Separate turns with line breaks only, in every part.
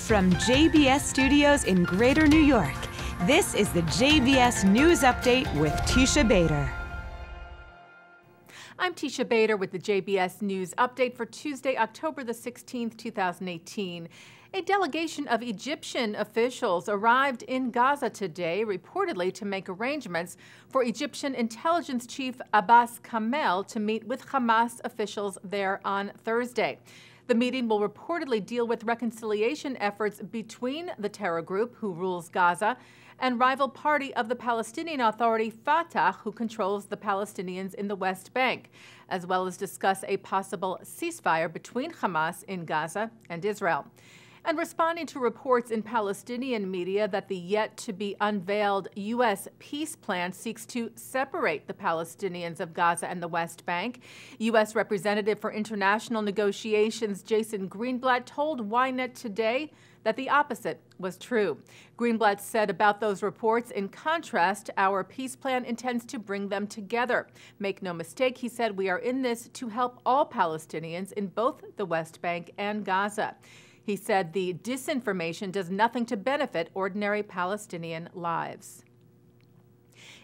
From JBS Studios in Greater New York, this is the JBS News Update with Teisha Bader.
I'm Teisha Bader with the JBS News Update for Tuesday, October the 16th, 2018. A delegation of Egyptian officials arrived in Gaza today, reportedly to make arrangements for Egyptian intelligence chief Abbas Kamel to meet with Hamas officials there on Thursday. The meeting will reportedly deal with reconciliation efforts between the terror group who rules Gaza and rival party of the Palestinian Authority, Fatah, who controls the Palestinians in the West Bank, as well as discuss a possible ceasefire between Hamas in Gaza and Israel. And responding to reports in Palestinian media that the yet-to-be-unveiled U.S. peace plan seeks to separate the Palestinians of Gaza and the West Bank, U.S. Representative for International Negotiations Jason Greenblatt told Ynet today that the opposite was true. Greenblatt said about those reports, in contrast, our peace plan intends to bring them together. Make no mistake, he said, we are in this to help all Palestinians in both the West Bank and Gaza. He said the disinformation does nothing to benefit ordinary Palestinian lives.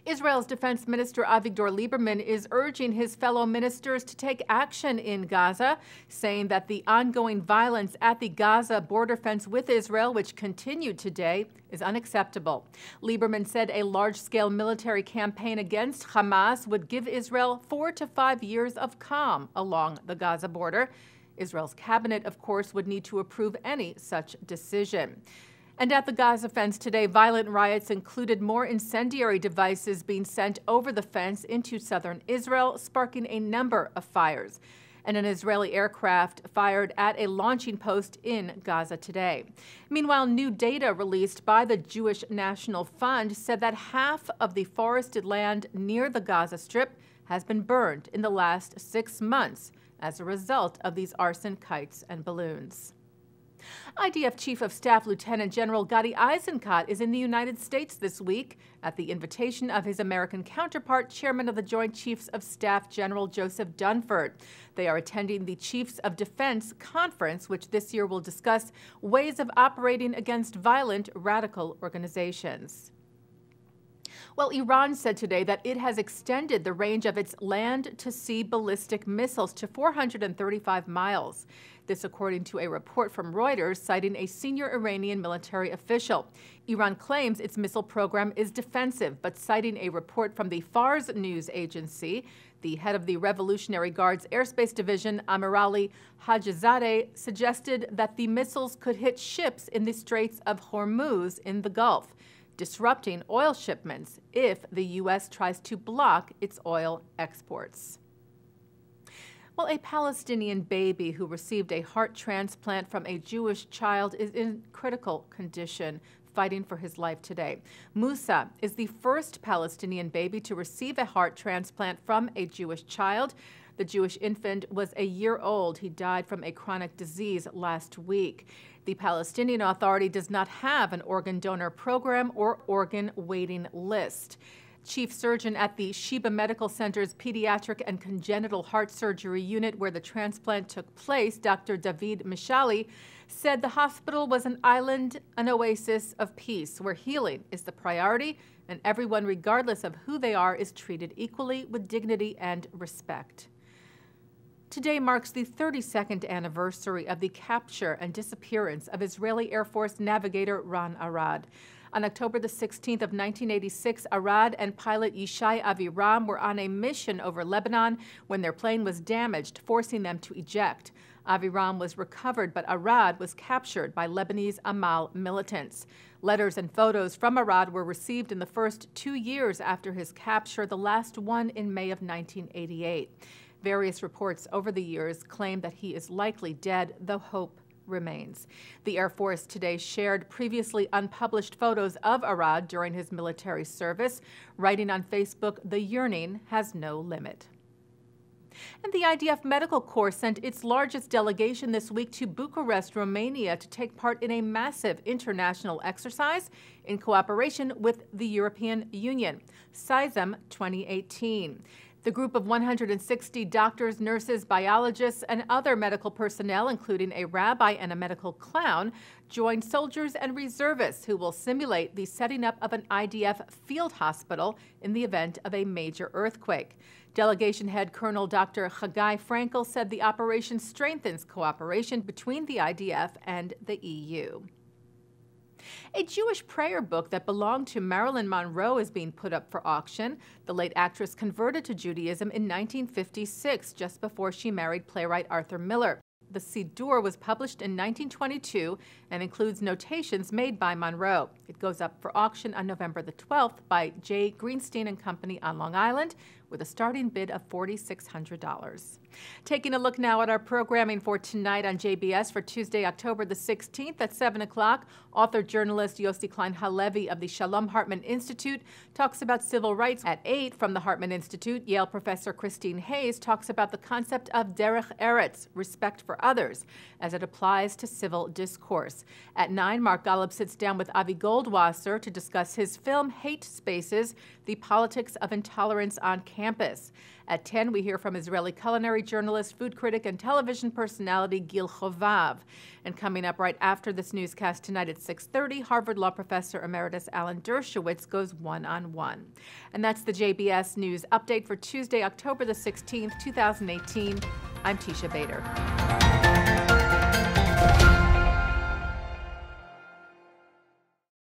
Israel's Defense Minister Avigdor Lieberman is urging his fellow ministers to take action in Gaza, saying that the ongoing violence at the Gaza border fence with Israel, which continued today, is unacceptable. Lieberman said a large-scale military campaign against Hamas would give Israel 4 to 5 years of calm along the Gaza border. Israel's cabinet, of course, would need to approve any such decision. And at the Gaza fence today, violent riots included more incendiary devices being sent over the fence into southern Israel, sparking a number of fires. And an Israeli aircraft fired at a launching post in Gaza today. Meanwhile, new data released by the Jewish National Fund said that half of the forested land near the Gaza Strip has been burned in the last 6 months as a result of these arson kites and balloons. IDF Chief of Staff Lieutenant General Gadi Eisenkot is in the United States this week at the invitation of his American counterpart, Chairman of the Joint Chiefs of Staff General Joseph Dunford. They are attending the Chiefs of Defense Conference, which this year will discuss ways of operating against violent radical organizations. Well, Iran said today that it has extended the range of its land-to-sea ballistic missiles to 435 miles. This according to a report from Reuters citing a senior Iranian military official. Iran claims its missile program is defensive, but citing a report from the Fars news agency, the head of the Revolutionary Guard's Airspace Division, Amirali Hajizadeh, suggested that the missiles could hit ships in the Straits of Hormuz in the Gulf, disrupting oil shipments if the U.S. tries to block its oil exports. Well, a Palestinian baby who received a heart transplant from a Jewish child is in critical condition, fighting for his life today. Musa is the first Palestinian baby to receive a heart transplant from a Jewish child. The Jewish infant was a year old. He died from a chronic disease last week. The Palestinian Authority does not have an organ donor program or organ waiting list. Chief surgeon at the Sheba Medical Center's Pediatric and Congenital Heart Surgery Unit, where the transplant took place, Dr. David Mishali, said the hospital was an island, an oasis of peace, where healing is the priority and everyone, regardless of who they are, is treated equally with dignity and respect. Today marks the 32nd anniversary of the capture and disappearance of Israeli Air Force navigator Ron Arad. On October the 16th of 1986, Arad and pilot Yishai Aviram were on a mission over Lebanon when their plane was damaged, forcing them to eject. Aviram was recovered, but Arad was captured by Lebanese Amal militants. Letters and photos from Arad were received in the first 2 years after his capture, the last one in May of 1988. Various reports over the years claim that he is likely dead, though hope remains. The Air Force today shared previously unpublished photos of Arad during his military service, writing on Facebook, "The yearning has no limit." And the IDF Medical Corps sent its largest delegation this week to Bucharest, Romania, to take part in a massive international exercise in cooperation with the European Union, CISEM 2018. The group of 160 doctors, nurses, biologists, and other medical personnel, including a rabbi and a medical clown, joined soldiers and reservists who will simulate the setting up of an IDF field hospital in the event of a major earthquake. Delegation head Colonel Dr. Chagai Frankel said the operation strengthens cooperation between the IDF and the EU. A Jewish prayer book that belonged to Marilyn Monroe is being put up for auction. The late actress converted to Judaism in 1956, just before she married playwright Arthur Miller. The Siddur was published in 1922 and includes notations made by Monroe. It goes up for auction on November the 12th by J. Greenstein & Company on Long Island with a starting bid of $4,600. Taking a look now at our programming for tonight on JBS for Tuesday, October the 16th at 7 o'clock. Author-journalist Yossi Klein Halevi of the Shalom Hartman Institute talks about civil rights. At 8 from the Hartman Institute, Yale professor Christine Hayes talks about the concept of derech eretz, respect for others, as it applies to civil discourse. At 9, Mark Golub sits down with Avi Goldwasser to discuss his film Hate Spaces, The Politics of Intolerance on Campus. At 10, we hear from Israeli culinary journalist, food critic, and television personality Gil Chovav. And coming up right after this newscast tonight at 6:30, Harvard Law Professor Emeritus Alan Dershowitz goes one-on-one. And that's the JBS News Update for Tuesday, October the 16th, 2018. I'm Teisha Bader.